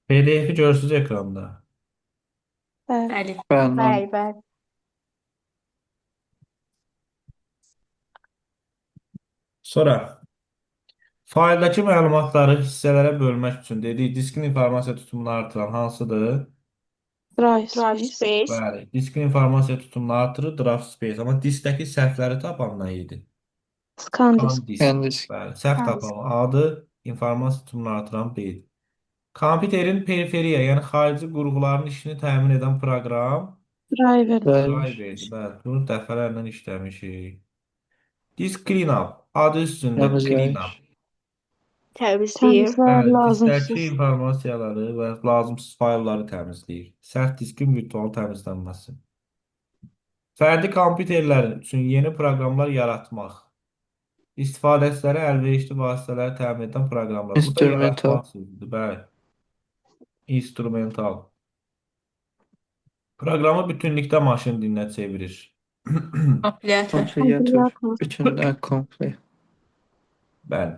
PDF-i görürsüz ekranda. Bəli. Bəli. Bəli, Bəli, bəli. Sonra fayldakı məlumatları hissələrə bölmək üçün dedik, diskin informasiya tutumunu artıran hansıdır? Drive Drive space. space. Bəli, diskin informasiya tutumunu artırır, drive space. Amma diskdəki səhvləri tapan nə idi? ScanDisk. ScanDisk. ScanDisk. Bəli, səhv ScanDisk. tapan adı informasiya tutumunu artıran B-dir. Kompüterin periferiya, yəni xarici qurğuların işini təmin edən proqram Driver. Driver. driverdir. Bəli, bunu dəfələrlə işləmişik. Disk cleanup, adı üstündə cleanup. Təmizləyici. Təmizləyir. Təmizlər Bəli, diskdəki lazımsız. informasiyaları və lazımsız faylları təmizləyir. Sərt diskin virtual təmizlənməsi. Fərdi kompüterlərin üçün yeni proqramlar yaratmaq. İstifadəçilərə əlverişli vasitələri təmin edən proqramlar. Bu da Instrumental. yaratmaq sözüdür. Bəli, instrumental. Proqramı bütünlükdə maşın dilinə çevirir. Kompiliator. Kompiliator. Bütündən komple. Bəli.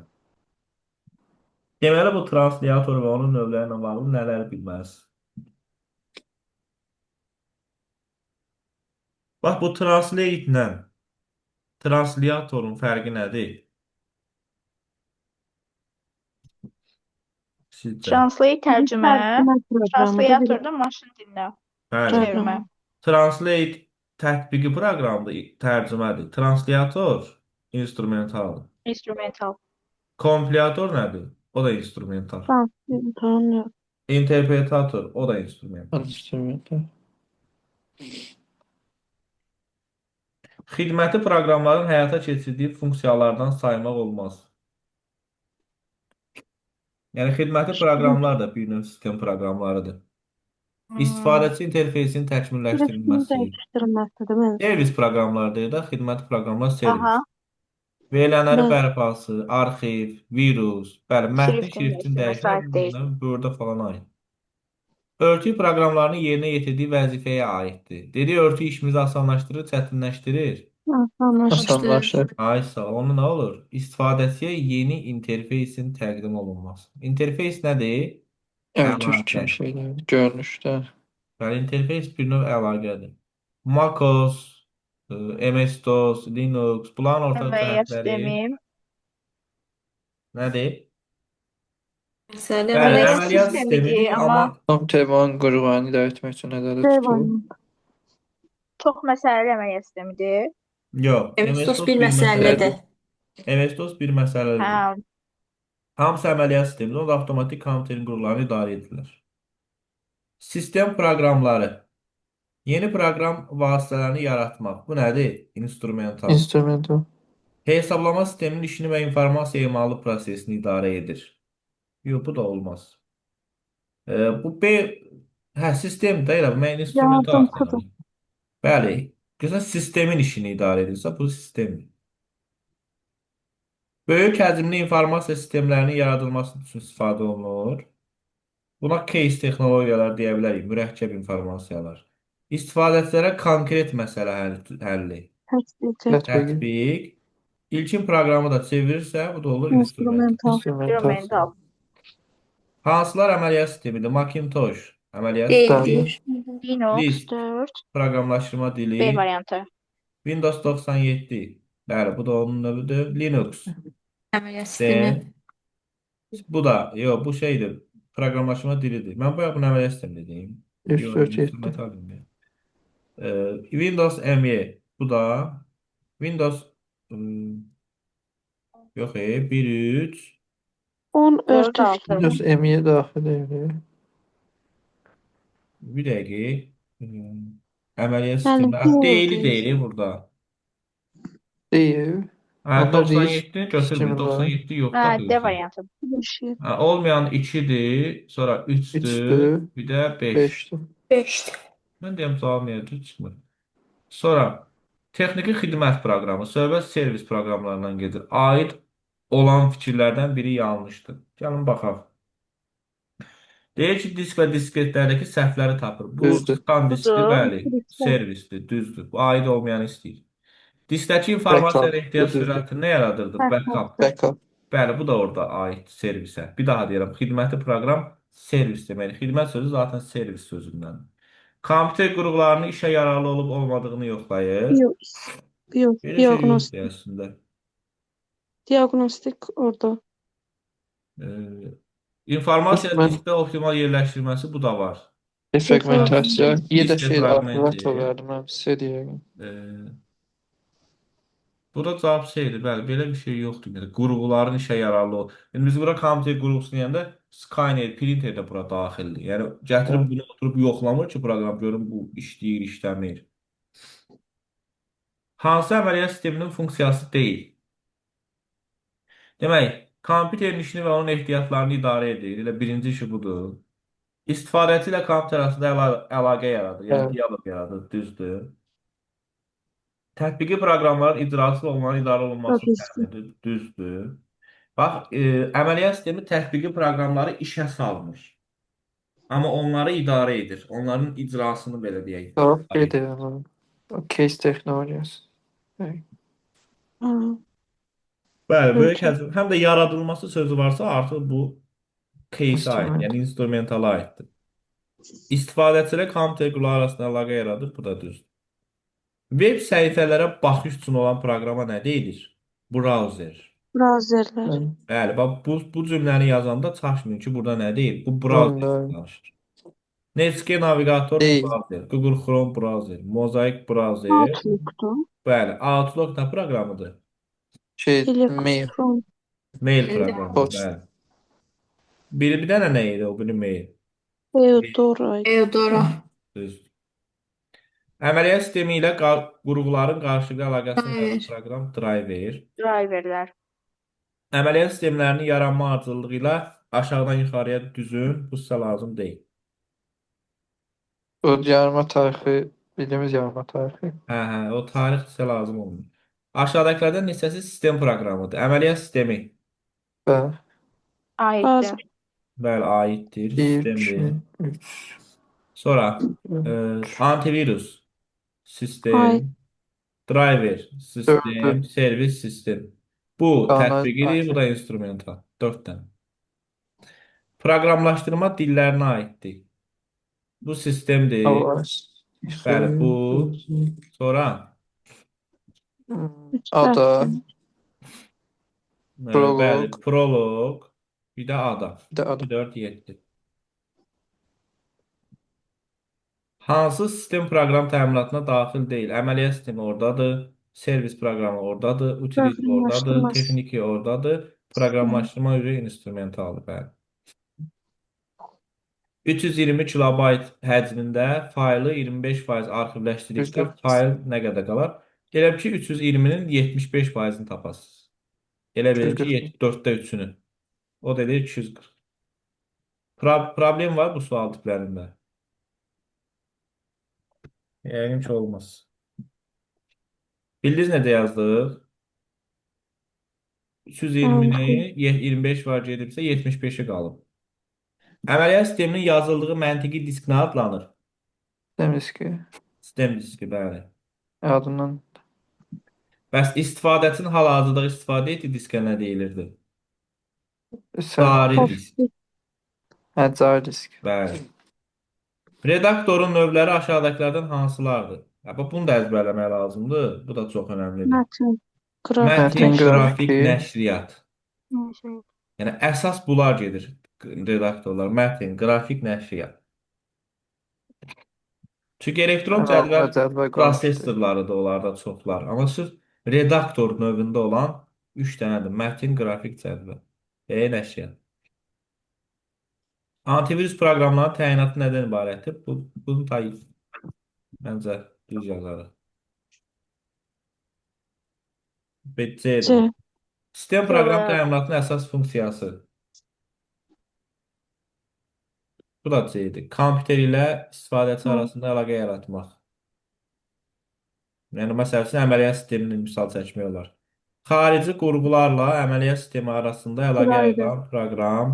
Deməli, bu translyator və onun növləri ilə bağlı nələr bilməlisən? Bax, bu translate ilə translyatorun fərqi nədir? Sizcə? Translate tərcümə. Tərcümə proqramıdır. Translator da maşın dilinə Bəli. çevirmə. Translate tətbiqi proqramdır, tərcümədir. Translyator instrumentaldır. Instrumental. Kompilator nədir? O da instrumental. Tanımıyorum. Interpretator, o da instrumental. Instrumental. Xidməti proqramların həyata keçirdiyi funksiyalardan saymaq olmaz. Yəni, xidməti proqramlar da bir növ sistem proqramlarıdır. İstifadəçi interfeysinin Sürüşünü təkmilləşdirilməsi. dəyişdirməkdir, değil mi? Servis proqramları da xidməti proqramlar Aha. servis. Verilənləri Bəli. bərpası, arxiv, virus, bəli, mətnin Şriftin şriftini dəyişdirmə, sayt deyil. dəyişmək burada falan aid. Örtük proqramlarının yerinə yetirdiyi vəzifəyə aiddir. Dedi, örtük işimizi asanlaşdırır, çətinləşdirir. Asanlaşır. Ay sağ ol. Onu nə olur? İstifadəçiyə yeni interfeysin təqdim olunması. Interfeys nədir? Örtük kimi Əlaqə. şeylər. Görünüşdə. Yəni, interfeys bir növ əlaqədir. MacOS, MS-DOS, Linux, bunların ortaq Əməliyyat cəhətləri sistemi. nədir? Məsələ Bəli, Əməliyyat əməliyyat sistemidir, sistemidir, amma Telefonun qurğanı idarə etmək üçün nələrdə tutur? çox məsələli əməliyyat sistemidir. yox, MS-DOS MS-DOS bir bir məsələdir. MS-DOS bir məsələdir. Hə, Hamısı əməliyyat sistemidir, o da avtomatik kompüterin qurğularını idarə edirlər. Sistem proqramları. Yeni proqram vasitələrini yaratmaq. Bu nədir? Instrumental. Instrumental. Hesablama sisteminin işini və informasiya emalı prosesini idarə edir. Yox, bu da olmaz. Bu B, sistem də elə, mən instrumental Yardımçıdır. axtarıram. Bəli, gözəl sistemin işini idarə edirsə, bu sistemdir. Böyük həcmli informasiya sistemlərinin yaradılması üçün istifadə olunur. Buna case texnologiyalar deyə bilərik, mürəkkəb informasiyalar. İstifadəçilərə konkret məsələ həlli. Tətbiq. İlkin proqramı da çevirirsə, bu da olur instrumental. instrumental. Hansılar əməliyyat sistemidir? Macintosh əməliyyat Deyil. sistemi. Linux Lisp 4, proqramlaşdırma dili. B variantı. Windows 97. Bəli, bu da onun növüdür. Linux. Əməliyyat sistemi. Bu da, yox, bu şeydir. Proqramlaşdırma dilidir. Mən bu əməliyyat sistemi deyim. Yox, 347. instrumental bilmirəm. Windows ME. Bu da Windows yox, 1.3 10 4, örtük. 6. Windows M-yə daxil edilir. bir dəqiqə. Əməliyyat Yəni sistemi. deyil. Deyil burada. Deyil. Hə, Onda 97-ni götürmür. sistemi var. 97 yox Hə, da D variantı. Bir şey. olmayan 2-dir, sonra 3-dür, Üçdür. bir də 5. 5'dir. 5. Mən deyəm cavab niyə çıxmır. Sonra texniki xidmət proqramı söhbət servis proqramlarından gedir. Aid olan fikirlərdən biri yanlışdır. Gəlin baxaq. Deyir ki, disk və disketlərdəki səhvləri tapır. Bu Düzdür. scan diskdir, Budur. bəli, servisdir, düzdür. Bu aid olmayanı istəyir. Diskdəki informasiya Backup, ehtiyac bu düzdür. sürətini nə yaradırdı? Backup. Backup. Bəli, bu da orada aid servisə. Bir daha deyirəm, xidməti proqram Servis demək. Xidmət sözü zaten servis sözündən. Kompüter qurğularının işə yararlı olub olmadığını yoxlayır. Bio, bio, Belə şey yoxdur diagnostik. əslində. Diagnostik orada. İnformasiya Mən diskdə optimal yerləşdirilməsi bu da var. defragmentasiya, Disk yedək fragmenti. arxivat olardı, mən sizə deyərəm. Ee, Bu da cavab şeydir. Bəli, belə bir şey yoxdur. Yəni, qurğuların işə yararlı ol. Yəni, biz bura kompüter qurğusu deyəndə Skynet, printer də bura daxildir. Yəni, gətirib bunu oturub yoxlamır ki, proqram görün bu işləyir, işləmir. Hansı əməliyyat sisteminin funksiyası deyil? Demək, kompüterin işini və onun ehtiyatlarını idarə edir. Elə birinci işi budur. İstifadəçi ilə kompüter arasında əlaqə yaradır. Yəni, Bəli. dialoq yaradır, düzdür. Tətbiqi proqramların icrası olunan idarə olunmasını Logistik. təmin edir, düzdür. Bax, əməliyyat sistemi tətbiqi proqramları işə salmır. Amma onları idarə edir. Onların icrasını belə deyək. Cavab B deyərəm. O case texnologiyası. Bəli. Ha, Bəli, böyük Peki. həm də yaradılması sözü varsa artıq bu case-ə aid, İnstrument. yəni instrumentala aiddir. İstifadəçilər kompüter qurğuları arasında əlaqə yaradır, bu da düzdür. Web səhifələrə baxış üçün olan proqrama nə deyilir? Browser. Brazerlər. Bəli. Bəli, bax bu cümləni yazanda çaşmayın ki, burada nə deyil? Bu browser Onda danışır. Netscape navigator deyil. browser, Google Chrome browser, Mosaic browser. Outlook'tu. Bəli, Outlook da proqramıdır. Şey, mail. Elektron. Mail proqramı, Post. bəli. Bir dənə nə idi o biri mail? Eudora. Eudora. Düzdür. Əməliyyat sistemi ilə qurğuların qarşılıqlı əlaqəsini yaradan proqram driver. Driverlər. Əməliyyat sistemlərinin yaranma ardıcıllığı ilə aşağıdan yuxarıya düzün. Bu sizə lazım deyil. O yarma tarixi, bildiğimiz yarma tarixi. Hə, o tarix sizə lazım olmur. Aşağıdakilərdən neçəsi sistem proqramıdır? Əməliyyat sistemi. Bəli. Aiddir. Bəli, aiddir. 1, Sistemdir. 2, 3. Sonra antivirus sistem, Aid. driver sistem, Dördü. servis sistem. Bu Qalan tətbiqidir, bu da instrumental. 4 dənə. Proqramlaşdırma dillərinə aiddir. Bu sistemdir. Avaz. Bəli, bu. Sonra Ada. Prolog. bəli, prolog, bir də ada. Bir də ada. 2, 4, 7. Hansı sistem proqram təminatına daxil deyil? Əməliyyat sistemi oradadır, servis proqramı oradadır, utilizer oradadır, Proqramlaşdırması. texniki oradadır, proqramlaşdırma üzrə instrumentaldır, bəli. 320 kilobayt həcmində faylı 25% arxivləşdirdikdə Düzdür. fayl nə qədər qalar? Elə bil ki, 320-nin 75%-ni tapasınız. Elə bil ki, 4-də 3-ünü. O da edir 240. Problem var bu sual tiplərində? Yəqin ki, olmaz. Bildiniz necə yazdıq? 320-ni 25 var gedibsə 75-i qalıb. Əməliyyat sisteminin yazıldığı məntiqi disk nə adlanır? Demiş ki, Sistem diski, bəli. adından Bəs istifadəçinin hal-hazırda istifadə etdiyi diskə nə deyilirdi? sən Cari disk, cari disk. bəli. Redaktorun növləri aşağıdakilərdən hansılardır? Bax, bunu da əzbərləmək lazımdır. Bu da çox önəmlidir. Metin. Grafik. Mətin, Mətin, qrafik, qrafik. nəşriyyat. Yəni, əsas bunlar gedir redaktorlar. Mətin, qrafik, nəşriyyat. Çünki elektron cədvəl Cədvəl prosesorları da onlarda çoxlar. Amma sırf redaktor növündə olan 3 dənədir. Mətin, qrafik, cədvəl. Nəşriyyat. Antivirus proqramlarının təyinatı nədən ibarətdir? Bunu məncə düz yazarıq. C. C. Sistem proqram təminatının əsas funksiyası. Bu da C-dir. Kompüter ilə istifadəçi arasında əlaqə yaratmaq. Yəni, məsəl üçün, əməliyyat sisteminin misal çəkmək olar. Xarici qurğularla əməliyyat sistemi arasında əlaqə yaradan proqram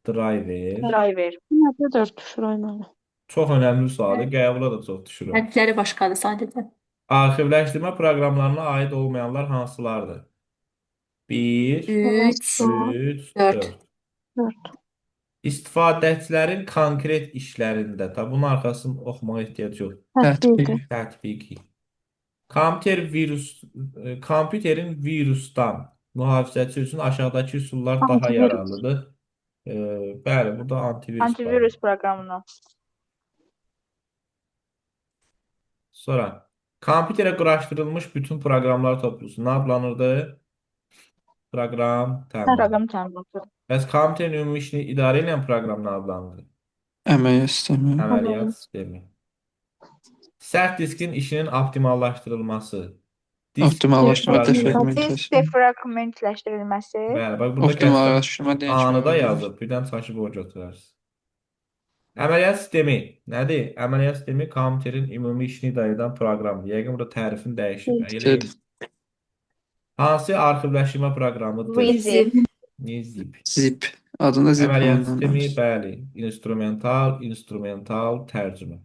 driver. Driver. Nədə 4 düşür oynalı? Çox önəmli sualdır. Qəbula da çox düşür. Hərfləri başqadır sadəcə. Arxivləşdirmə proqramlarına aid olmayanlar hansılardır? 1, 3, 3, 4. 4. 4. İstifadəçilərin konkret işlərində, tabi bunun arxasını oxumağa ehtiyac yox. Tətbiqi. Tətbiqi. Kompüterin virusdan mühafizəsi üçün aşağıdakı üsullar daha Antivirus. yararlıdır. Bəli, burada antivirus var. Antivirus proqramını. Sonra, kompüterə quraşdırılmış bütün proqramlar toplusu nə adlanırdı? Proqram təminatı. Proqram təminatı. Bəs kompüterin ümumi işini idarə edən proqram nə adlanırdı? Əməliyyat sistemi. Əməliyyat sistemi. Sərt diskin işinin optimallaşdırılması. Disk Optimallaşdırma, defragmentasiya. Disk defragmentasiya. defragmentləşdirilməsi. Bəli, bax burada qəsdən Optimallaşdırma anı da dəyişmə. yazıb. Birdən çaşıb o götürərsiniz. Əməliyyat sistemi nədir? Əməliyyat sistemi kompüterin ümumi işini idarə edən proqramdır. Yəqin burada tərifini dəyişib. Zip. Hansı arxivləşdirmə proqramıdır? WinZip. WinZip. Zip. Adında zip Əməliyyat olundan sistemi, danışır. bəli. Instrumental tərcümə.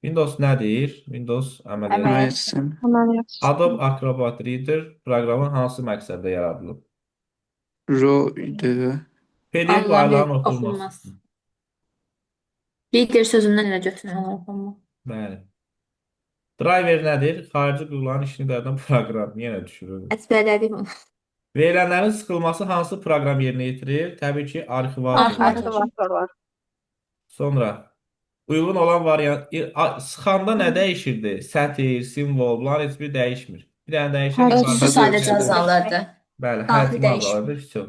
Windows nədir? Windows əməliyyat. Əməliyyat sistemi. Əməliyyat sistemi. Adobe Acrobat Reader proqramı hansı məqsədlə yaradılıb? RAW idi. PDF Allah fayılların bilir, oxunması. oxunmaz. Reader sözündən elə götürülən oxunma. Bəli. Driver nədir? Xarici qurğuların işini idarə edən proqram. Yenə düşürür. Əzbərlədik onu. Verilənlərin sıxılması hansı proqram yerinə yetirir? Təbii ki, arxivator. Arxivatorlar. Sonra, uyğun olan variant sıxanda nə dəyişirdi? Sətir, simvol, bunlar heç bir dəyişmir. Bir dənə dəyişir. Həcmi Ölçüsü sadəcə azalırdı. Bəli, Daxil həcmi dəyişmir. azalırdı. Все.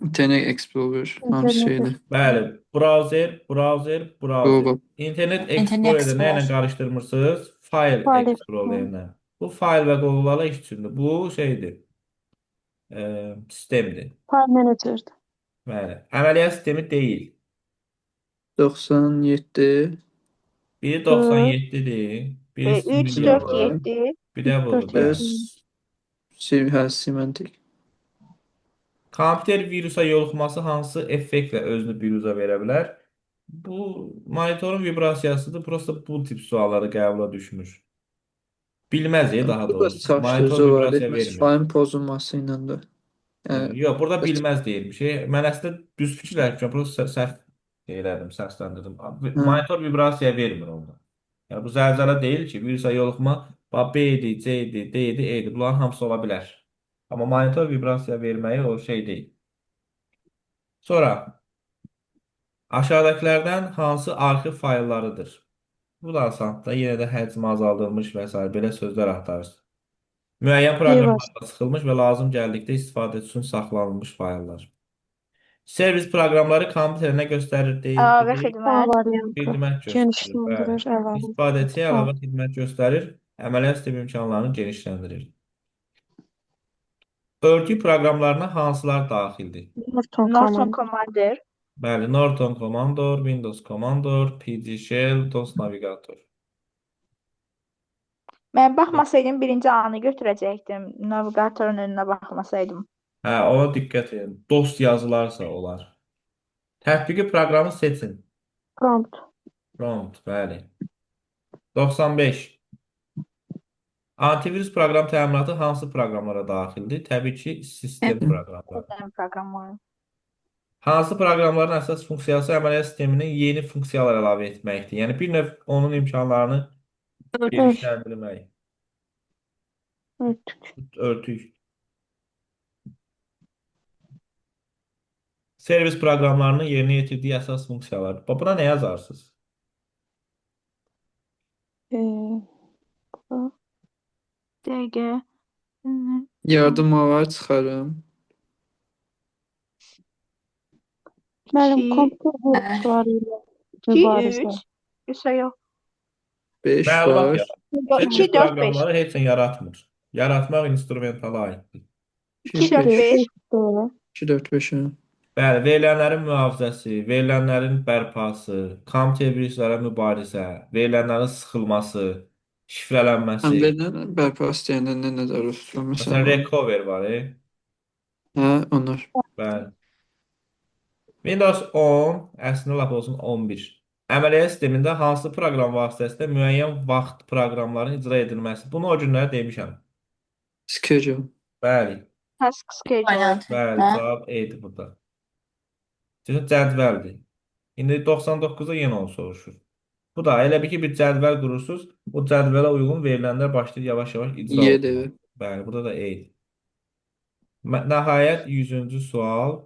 Internet Explorer. Hamısı şeydir. Bəli, browser. Google. İnternet İnternet Explorer-də nə ilə Explorer. qarışdırmırsınız? File File Explorer-ilə. Bu file və qovluqlarla iş üçündür. Bu şeydir. Sistemdir. File manager'dır. Bəli. Əməliyyat sistemi deyil. 97. Biri 97-dir. Biri 3, simli 4, var. 7. Bir də budur. 4, Bəli. Hə, semantik. Kompüter virusa yoluxması hansı effektlə özünü virusa verə bilər? Bu monitorun vibrasiyasıdır. Prosta bu tip sualları qəbula düşmür. Bilməz daha Bu da doğrusu. çaşdırıcı Monitor var. vibrasiya Etməz vermir. fayın pozulması ilə də. Yəni, Yox, burada bilməz deyilmiş. Mən əslində düz fikirləşmişəm. Prosta səhv elədim, səsləndirdim. Monitor vibrasiya vermir onda. Yəni bu zəlzələ deyil ki, virusa yoluxma B idi, C idi, D idi, E idi. Bunların hamısı ola bilər. Amma monitor vibrasiya verməyi o şey deyil. Sonra aşağıdakilərdən hansı arxiv fayllarıdır? Bu da asandır. Yenə də həcmi azaldılmış və s. belə sözlər axtarırsınız. Müəyyən proqramlarda sıxılmış və lazım gəldikdə istifadə üçün saxlanılmış fayllar. Servis proqramları kompüterə nə göstərir Əlavə deyil. xidmət. Variantı. Xidmət göstərir. Genişləndirir. Əlavə. İstifadəçiyə əlavə xidmət göstərir. Əməliyyat sistemi imkanlarını genişləndirir. Örtük proqramlarına hansılar daxildir? Norton Norton Command. Commander. Bəli, Norton Commander, Windows Commander, PG Shell, DOS Navigator. Mən baxmasaydım birinci anı götürəcəkdim. Navigatorun önünə baxmasaydım. Hə, ona diqqət edin. DOS yazılarsa olar. Tətbiqi proqramı seçin. Prompt. Prompt, bəli. 95. Antivirus proqram təminatı hansı proqramlara daxildir? Təbii ki, sistem proqramları. Sistem proqramları. Hansı proqramların əsas funksiyası əməliyyat sisteminin yeni funksiyalar əlavə etməkdir? Yəni bir növ onun imkanlarını genişləndirmək. Örtük. Örtük. Servis proqramlarının yerinə yetirdiyi əsas funksiyalar. Buna nə yazarsınız? Dəqiqə. yardım var çıxarım. Müəllim, İki. kompüter virusları ilə 2, mübarizə. 3. Yoxsa yox. 5 Məlumat var. yarat. Yox, Servis 2, 4, 5. proqramları heç nə yaratmır. Yaratmaq instrumentala aiddir. 2, 4, 5. Doğru. 2, 4, 5. Bəli, verilənlərin mühafizəsi, verilənlərin bərpası, kompüter viruslara mübarizə, verilənlərin sıxılması, şifrələnməsi. Verilən bərpa istəyəndə nə nəzərdə tutulur Məsələn, məsələn? recover var. Hə, onlar. Bəli. Windows 10, əslində lap olsun 11. Əməliyyat sistemində hansı proqram vasitəsilə müəyyən vaxt proqramların icra edilməsi. Bunu o günləri demişəm. Schedule. Bəli, Task schedule. Variant. bəli, Hə? cavab E'dir burada. Cədvəldir. İndi 99-da yenə onu soruşur. Bu da elə bir ki, bir cədvəl qurursunuz. O cədvələ uyğun verilənlər başlayır yavaş-yavaş icra Y olunmağa. devi. Bəli, burada da eyni. Nəhayət 100-cü sual.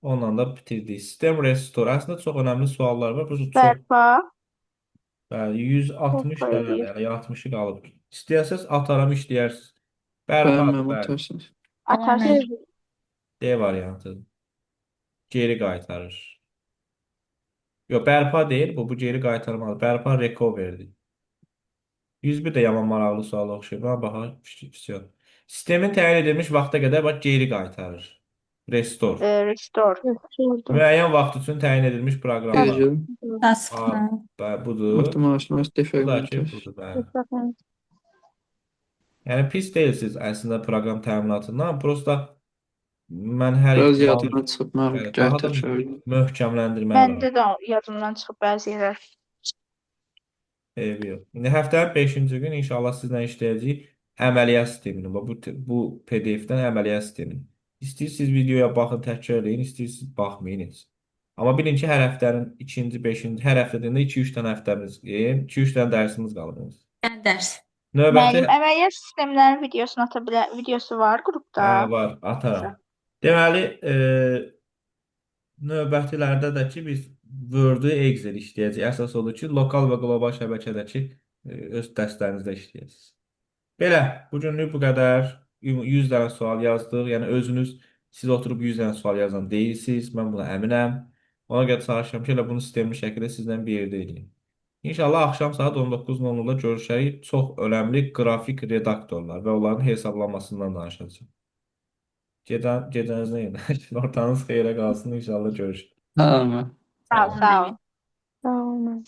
Onunla da bitirdik. Sistem restore. Əslində çox önəmli suallar var. Bu çox. Bərpa. Bəli, 160 Bərpa dənədir. eləyir. Hələ 60-ı qalıb. İstəyərsiniz ataram işləyərsiniz. Bəli, Bərpa, mənim bəli. atarsınız. Atarsın. D variantı. Geri qaytarır. Yox, bərpa deyil, bu geri qaytarmalı. Bərpa recoverdir. 101 də yaman maraqlı sual oxşayır. Buna baxaq. Все. Sistemin təyin edilmiş vaxta qədər bax geri qaytarır. Restore. Restore. Restore. Müəyyən vaxt üçün təyin edilmiş proqramlar. Vereceğim. Task. Budur. Avtomatik Bu da ki, defragmentasyon. budur. Bəli. Yəni pis deyilsiniz əslində proqram təminatından. Prosta mən hər Biraz ehtimalı yadımdan çıxıb mən bəli, daha da gətir şöyle. möhkəmləndirmək lazım. Məndə də yadımdan çıxıb bəzi yerlər. Eybi yox. İndi həftənin 5-ci gün inşallah sizlə işləyəcəyik əməliyyat sistemini. Bu PDF-dən əməliyyat sistemini. İstəyirsiniz videoya baxın, təkrar edin, istəyirsiniz baxmayın heç. Amma bilin ki, hər həftənin 2-ci, 5-ci, hər həftədən də 2-3 dənə həftəmiz, 2-3 dənə dərsimiz qalır. Yəni dərs. Növbəti Müəllim, əməliyyat sistemlərinin videosunu ata bilər, videosu var qrupda. var, ataram. Deməli, növbətilərdə də ki, biz Word-u, Excel işləyəcəyik. Əsas odur ki, lokal və qlobal şəbəkədəki öz dərslərinizdə işləyəsiniz. Belə, bu günlük bu qədər. 100 dənə sual yazdıq. Yəni özünüz siz oturub 100 dənə sual yazan deyilsiniz. Mən buna əminəm. Ona görə çalışıram ki, elə bunu sistemli şəkildə sizlə bir yerdə edeyim. İnşallah axşam saat 19:00-da görüşərik. Çox önəmli qrafik redaktorlar və onların hesablamasından danışacağıq. Gecəniz nə ilə? Ortanız xeyrə qalsın. İnşallah görüşürük. Tamam. Sağ ol, sağ ol. Sağ olun.